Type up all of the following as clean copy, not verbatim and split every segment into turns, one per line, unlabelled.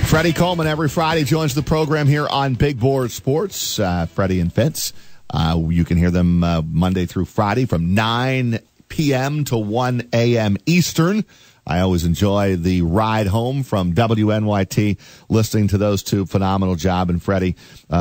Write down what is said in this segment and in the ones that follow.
Freddie Coleman every Friday joins the program here on Big Board Sports. Freddie and Vince. You can hear them Monday through Friday from 9 p.m. to 1 a.m. Eastern. I always enjoy the ride home from WNYT, listening to those two. Phenomenal job. And Freddie,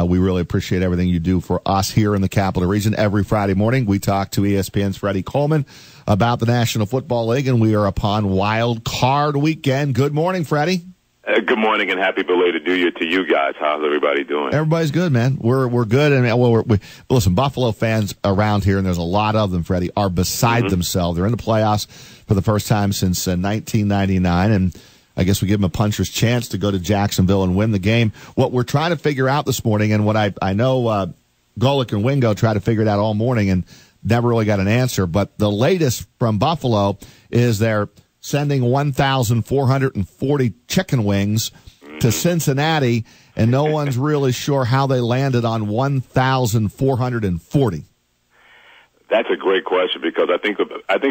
we really appreciate everything you do for us here in the Capital Region. Every Friday morning, we talk to ESPN's Freddie Coleman about the National Football League, and we are upon Wild Card Weekend. Good morning, Freddie.
Good morning and happy belated New Year to you guys. How's everybody doing?
Everybody's good, man. We're good. And listen, Buffalo fans around here, and there's a lot of them, Freddie, are beside themselves. They're in the playoffs for the first time since 1999, and I guess we give them a puncher's chance to go to Jacksonville and win the game. What we're trying to figure out this morning, and what I know Golick and Wingo tried to figure it out all morning and never really got an answer, but the latest from Buffalo is they're sending 1,440 chicken wings to Cincinnati, and no one's really sure how they landed on 1,440.
That's a great question, because I think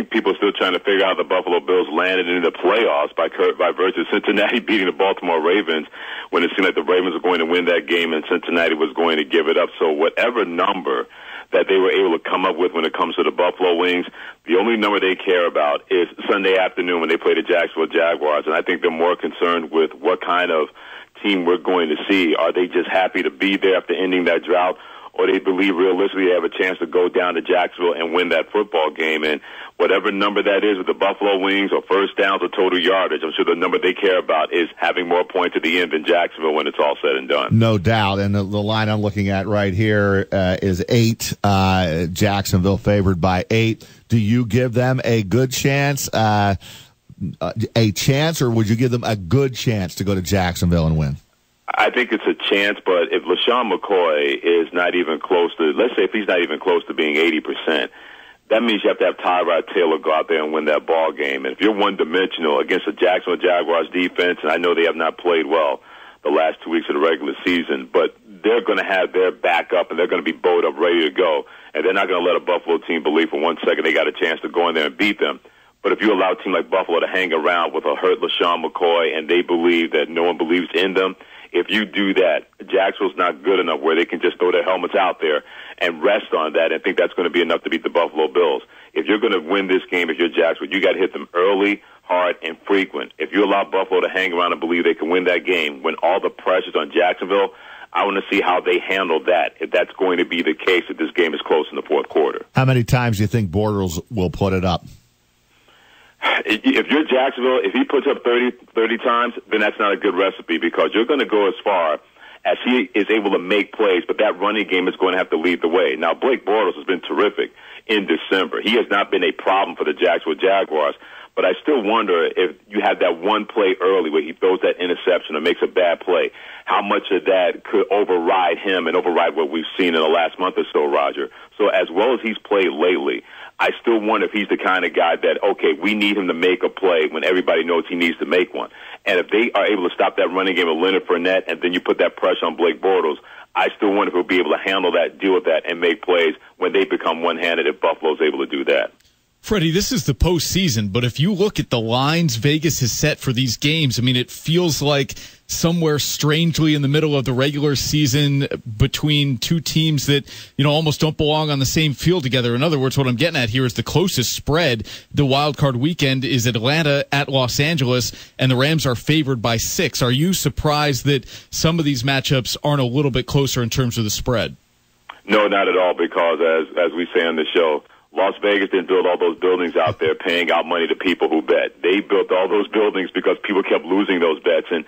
people are still trying to figure out how the Buffalo Bills landed in the playoffs by virtue of Cincinnati beating the Baltimore Ravens when it seemed like the Ravens were going to win that game and Cincinnati was going to give it up. So whatever number that they were able to come up with when it comes to the Buffalo Wings, the only number they care about is Sunday afternoon when they play the Jacksonville Jaguars. And I think they're more concerned with what kind of team we're going to see. Are they just happy to be there after ending that drought, or they believe realistically they have a chance to go down to Jacksonville and win that football game? And whatever number that is with the Buffalo Wings, or first downs or total yardage, I'm sure the number they care about is having more points at the end than Jacksonville when it's all said and done.
No doubt. And the line I'm looking at right here is 8. Jacksonville favored by 8. Do you give them a good chance, or would you give them a good chance to go to Jacksonville and win?
I think it's a chance, but if LaShawn McCoy is not even close to, let's say if he's not even close to being 80%, that means you have to have Tyrod Taylor go out there and win that ball game. And if you're one-dimensional against the Jacksonville Jaguars defense, and I know they have not played well the last 2 weeks of the regular season, but they're going to have their backup and they're going to be bowed up, ready to go. And they're not going to let a Buffalo team believe for 1 second they got a chance to go in there and beat them. But if you allow a team like Buffalo to hang around with a hurt LaShawn McCoy and they believe that no one believes in them, if you do that, Jacksonville's not good enough where they can just throw their helmets out there and rest on that and think that's going to be enough to beat the Buffalo Bills. If you're going to win this game, if you're Jacksonville, you got to hit them early, hard, and frequent. If you allow Buffalo to hang around and believe they can win that game when all the pressure's on Jacksonville, I want to see how they handle that, if that's going to be the case, if this game is close in the fourth quarter.
How many times do you think Bortles will put it up?
If you're Jacksonville, if he puts up 30 times, then that's not a good recipe, because you're going to go as far as he is able to make plays, but that running game is going to have to lead the way. Now, Blake Bortles has been terrific in December. He has not been a problem for the Jacksonville Jaguars, but I still wonder if you have that one play early where he throws that interception or makes a bad play, how much of that could override him and override what we've seen in the last month or so, Roger. So as well as he's played lately, I still wonder if he's the kind of guy that, okay, we need him to make a play when everybody knows he needs to make one. And if they are able to stop that running game of Leonard Fournette and then you put that pressure on Blake Bortles, I still wonder if he'll be able to handle that, deal with that, and make plays when they become one-handed, if Buffalo's able to do that.
Freddie, this is the postseason, but if you look at the lines Vegas has set for these games, I mean, it feels like somewhere strangely in the middle of the regular season between two teams that, almost don't belong on the same field together. In other words, what I'm getting at here is the closest spread the wild card weekend is Atlanta at Los Angeles, and the Rams are favored by 6. Are you surprised that some of these matchups aren't a little bit closer in terms of the spread?
No, not at all, because as we say on the show, Las Vegas didn't build all those buildings out there paying out money to people who bet. They built all those buildings because people kept losing those bets. And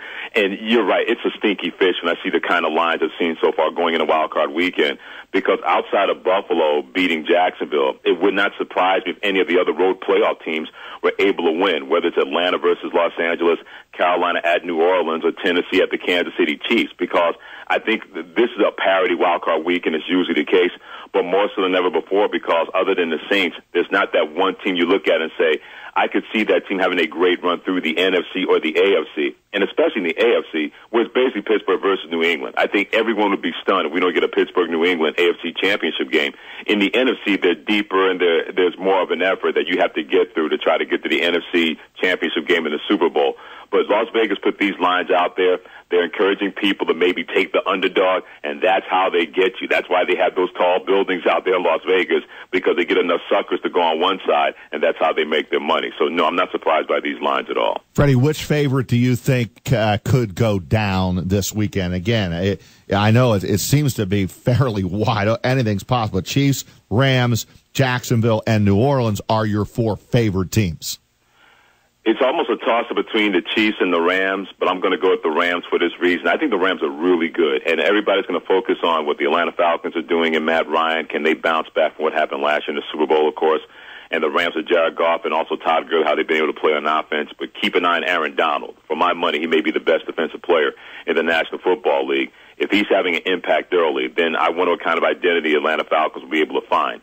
you're right, it's a stinky fish when I see the kind of lines I've seen so far going in a wild card weekend, because outside of Buffalo beating Jacksonville, it would not surprise me if any of the other road playoff teams were able to win, whether it's Atlanta versus Los Angeles, Carolina at New Orleans, or Tennessee at the Kansas City Chiefs, because I think this is a parity wild card weekend. It's usually the case, but more so than ever before, because other than the Saints, there's not that one team you look at and say, I could see that team having a great run through the NFC or the AFC, and especially in the AFC, where it's basically Pittsburgh versus New England. I think everyone would be stunned if we don't get a Pittsburgh-New England AFC championship game. In the NFC, they're deeper and there's more of an effort that you have to get through to try to get to the NFC championship game in the Super Bowl. But Las Vegas put these lines out there. They're encouraging people to maybe take the underdog, and that's how they get you. That's why they have those tall buildings out there in Las Vegas, because they get enough suckers to go on one side, and that's how they make their money. So, no, I'm not surprised by these lines at all.
Freddie, which favorite do you think could go down this weekend? Again, I know it seems to be fairly wide. Anything's possible. Chiefs, Rams, Jacksonville, and New Orleans are your four favored teams.
It's almost a toss-up between the Chiefs and the Rams, but I'm going to go with the Rams for this reason. I think the Rams are really good, and everybody's going to focus on what the Atlanta Falcons are doing and Matt Ryan. Can they bounce back from what happened last year in the Super Bowl, of course? And the Rams are Jared Goff and also Todd Gurley, how they've been able to play on offense. But keep an eye on Aaron Donald. For my money, he may be the best defensive player in the National Football League. If he's having an impact early, then I wonder what kind of identity Atlanta Falcons will be able to find.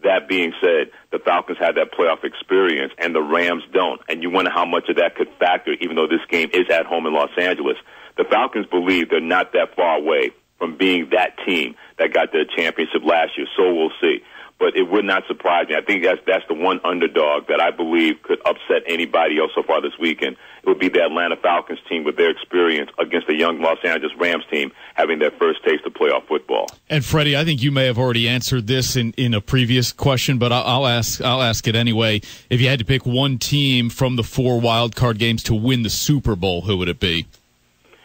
That being said, the Falcons had that playoff experience, and the Rams don't. And you wonder how much of that could factor, even though this game is at home in Los Angeles. The Falcons believe they're not that far away from being that team that got their championship last year, so we'll see. But it would not surprise me. I think that's the one underdog that I believe could upset anybody else so far this weekend. It would be the Atlanta Falcons team with their experience against the young Los Angeles Rams team having their first taste of playoff football.
And Freddie, I think you may have already answered this in a previous question, but I'll ask it anyway. If you had to pick one team from the 4 wild card games to win the Super Bowl, who would it be?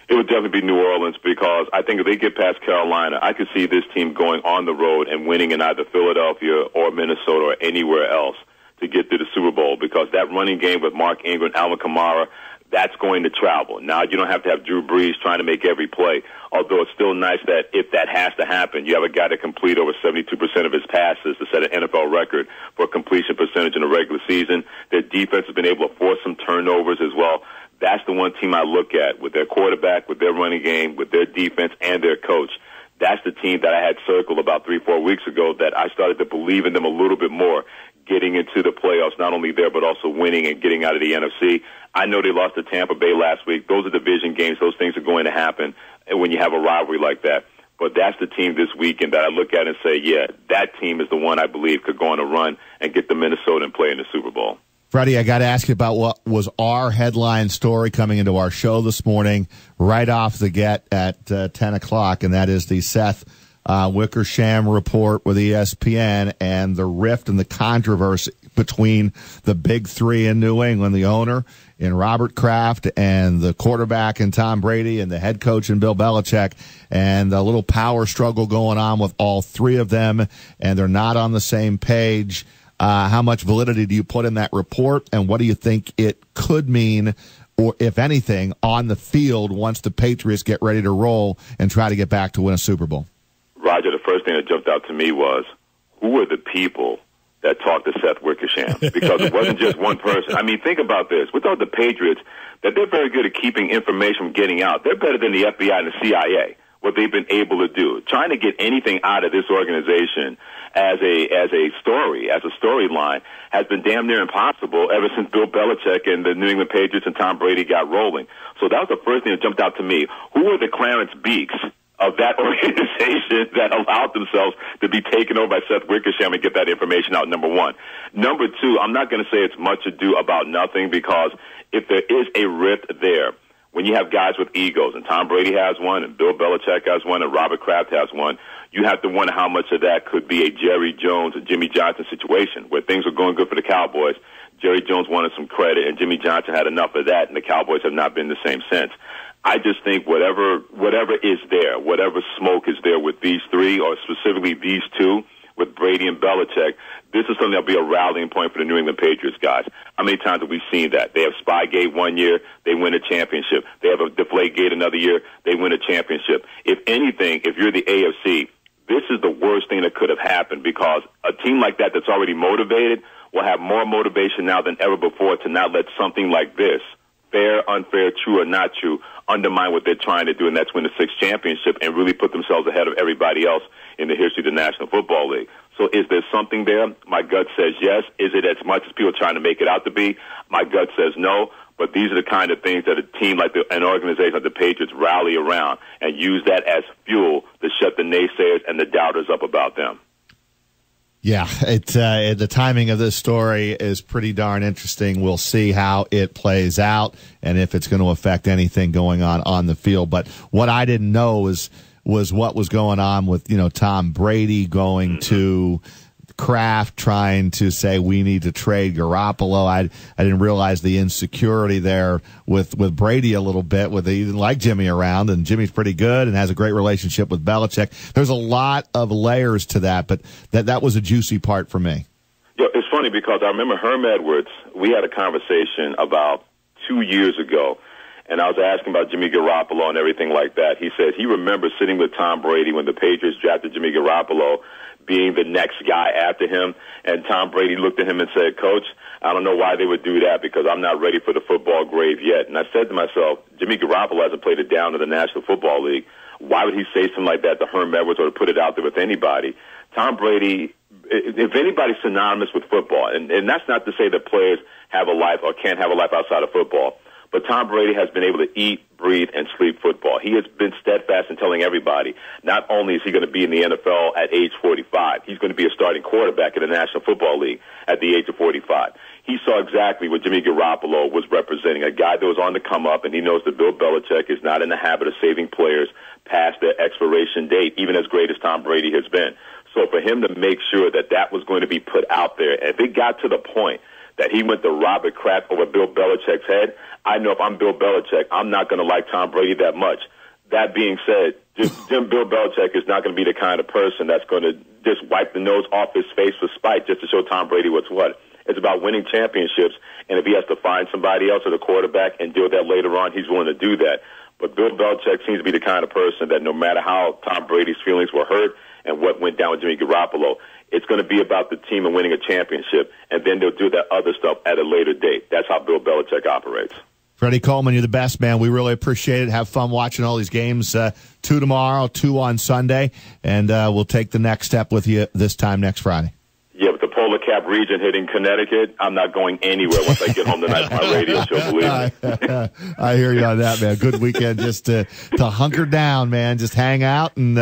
It would definitely be New Orleans, because I think if they get past Carolina, I could see this team going on the road and winning in either Philadelphia or Minnesota or anywhere else to get to the Super Bowl, because that running game with Mark Ingram, Alvin Kamara, that's going to travel. Now you don't have to have Drew Brees trying to make every play, although it's still nice that if that has to happen, you have a guy to complete over 72% of his passes to set an NFL record for completion percentage in the regular season. Their defense has been able to force some turnovers as well. That's the one team I look at with their quarterback, with their running game, with their defense, and their coach. That's the team that I had circled about 3-4 weeks ago that I started to believe in them a little bit more, getting into the playoffs, not only there but also winning and getting out of the NFC. I know they lost to Tampa Bay last week. Those are division games. Those things are going to happen when you have a rivalry like that. But that's the team this weekend that I look at and say, yeah, that team is the one I believe could go on a run and get the Minnesota and play in the Super Bowl.
Freddie, I got to ask you about what was our headline story coming into our show this morning, right off the get at 10 o'clock, and that is the Seth Wickersham report with ESPN and the rift and the controversy between the big three in New England, the owner in Robert Kraft and the quarterback in Tom Brady and the head coach in Bill Belichick, and a little power struggle going on with all three of them, and they're not on the same page. How much validity do you put in that report, and what do you think it could mean, or if anything, on the field once the Patriots get ready to roll and try to get back to win a Super Bowl?
Roger, the first thing that jumped out to me was, who were the people that talked to Seth Wickersham? Because it wasn't just one person. I mean, think about this. We thought the Patriots, that they're very good at keeping information from getting out. They're better than the FBI and the CIA, what they've been able to do. Trying to get anything out of this organization as a storyline has been damn near impossible ever since Bill Belichick and the New England Patriots and Tom Brady got rolling. So that was the first thing that jumped out to me. Who were the Clarence Beeks of that organization that allowed themselves to be taken over by Seth Wickersham and get that information out, number one? Number two, I'm not going to say it's much ado about nothing, because if there is a rift there, when you have guys with egos, and Tom Brady has one, and Bill Belichick has one, and Robert Kraft has one, you have to wonder how much of that could be a Jerry Jones or Jimmy Johnson situation, where things are going good for the Cowboys. Jerry Jones wanted some credit, and Jimmy Johnson had enough of that, and the Cowboys have not been the same since. I just think whatever is there, whatever smoke is there with these three, or specifically these two, with Brady and Belichick, this is something that'll be a rallying point for the New England Patriots guys. How many times have we seen that? They have Spygate one year, they win a championship. They have a Deflategate another year, they win a championship. If anything, if you're the AFC, this is the worst thing that could have happened, because a team like that that's already motivated will have more motivation now than ever before to not let something like this, fair, unfair, true or not true, undermine what they're trying to do, and that's win the 6th championship and really put themselves ahead of everybody else in the history of the National Football League. So is there something there? My gut says yes. Is it as much as people are trying to make it out to be? My gut says no. But these are the kind of things that a team like an organization like the Patriots rally around and use that as fuel to shut the naysayers and the doubters up about them.
Yeah, the timing of this story is pretty darn interesting. We'll see how it plays out and if it's going to affect anything going on the field. But what I didn't know was what was going on with, Tom Brady going to Kraft trying to say we need to trade Garoppolo. I didn't realize the insecurity there with Brady a little bit. He didn't like Jimmy around, and Jimmy's pretty good and has a great relationship with Belichick. There's a lot of layers to that, but that was a juicy part for me.
Yeah, it's funny because I remember Herm Edwards. We had a conversation about 2 years ago, and I was asking about Jimmy Garoppolo and everything like that. He said he remembers sitting with Tom Brady when the Patriots drafted Jimmy Garoppolo, being the next guy after him, and Tom Brady looked at him and said, "Coach, I don't know why they would do that because I'm not ready for the football grave yet." And I said to myself, Jimmy Garoppolo hasn't played it down in the National Football League. Why would he say something like that to Herm Edwards or to put it out there with anybody? Tom Brady, if anybody's synonymous with football, and that's not to say that players have a life or can't have a life outside of football, but Tom Brady has been able to eat, breathe, and sleep football. He has been steadfast in telling everybody, not only is he going to be in the NFL at age 45, he's going to be a starting quarterback in the National Football League at the age of 45. He saw exactly what Jimmy Garoppolo was representing, a guy that was on the come up, and he knows that Bill Belichick is not in the habit of saving players past their expiration date, even as great as Tom Brady has been. So for him to make sure that that was going to be put out there, and if it got to the point that he went to Robert Kraft over Bill Belichick's head, I know if I'm Bill Belichick, I'm not going to like Tom Brady that much. That being said, Bill Belichick is not going to be the kind of person that's going to just wipe the nose off his face for spite just to show Tom Brady what's what. It's about winning championships, and if he has to find somebody else at a quarterback and deal with that later on, he's willing to do that. But Bill Belichick seems to be the kind of person that no matter how Tom Brady's feelings were hurt and what went down with Jimmy Garoppolo, it's going to be about the team and winning a championship, and then they'll do that other stuff at a later date. That's how Bill Belichick operates.
Freddie Coleman, you're the best, man. We really appreciate it. Have fun watching all these games. 2 tomorrow, 2 on Sunday, and we'll take the next step with you this time next Friday.
Yeah, with the Polar Cap region hitting Connecticut, I'm not going anywhere once I get home tonight for my radio show, believe me.
I hear you on that, man. Good weekend just to hunker down, man. Just hang out and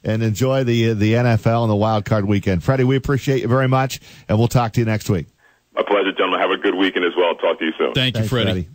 enjoy the NFL and the wild card weekend. Freddie, we appreciate you very much, and we'll talk to you next week.
My pleasure, gentlemen. Have a good weekend as well. Talk to you soon.
Thank you, Freddie.